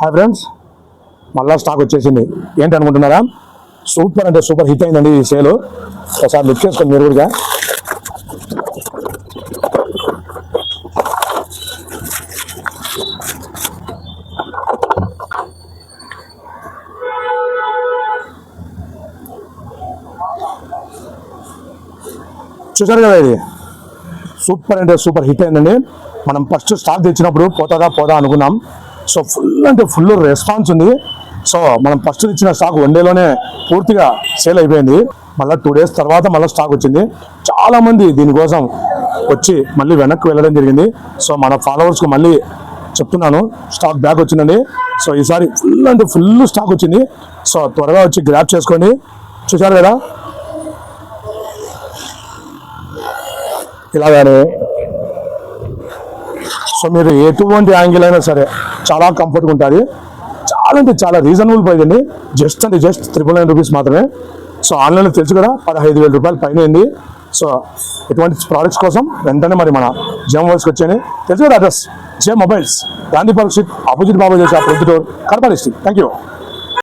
Hi friends, మళ్ళా stock వచ్చేసింది. ఏంటి అనుకుంటున్నారా? సూపర్ అంటే సూపర్ హిట్ అయిందండి ఈ సేల్. ఒకసారి లిఫ్ట్ చేసుకోండి మీరు కూడా. చూసారు కదా, ఇది సూపర్ అంటే సూపర్ హిట్ అయిందండి. మనం ఫస్ట్ స్టాక్ తెచ్చినప్పుడు పోదా అనుకున్నాం. సో ఫుల్ అంటే ఫుల్ రెస్పాన్స్ ఉంది. సో మనం ఫస్ట్ ఇచ్చిన స్టాక్ 1 డేలోనే పూర్తిగా సేల్ అయిపోయింది. మళ్ళీ 2 డేస్ తర్వాత మళ్ళీ స్టాక్ వచ్చింది. చాలా మంది దీనికోసం వచ్చి మళ్ళీ వెనక్కి వెళ్ళడం జరిగింది. సో మన ఫాలోవర్స్కి మళ్ళీ చెప్తున్నాను, స్టాక్ బ్యాక్ వచ్చిందండి. సో ఈసారి ఫుల్ అంటే ఫుల్ స్టాక్ వచ్చింది. సో త్వరగా వచ్చి గ్రాప్ చేసుకోండి. చూసారు కదా, ఇలాగానే. సో మీరు ఎటువంటి యాంగిల్ అయినా సరే చాలా కంఫర్ట్గా ఉంటుంది. చాలా అంటే చాలా రీజనబుల్ ప్రైస్ అండి. జస్ట్ 999 రూపీస్ మాత్రమే. సో ఆన్లైన్లో తెలుసు కదా, 15,000 రూపాయలు పైన అయింది. సో ఇటువంటి ప్రోడక్ట్స్ కోసం వెంటనే మరి మన జెమ్ మొబైల్స్కి వచ్చాయని తెలుసు కదా. Address Gem Mobiles, Gandhi Park Street, opposite బాబా చేసి ఆ Proddatur, Kadapa district. Thank you.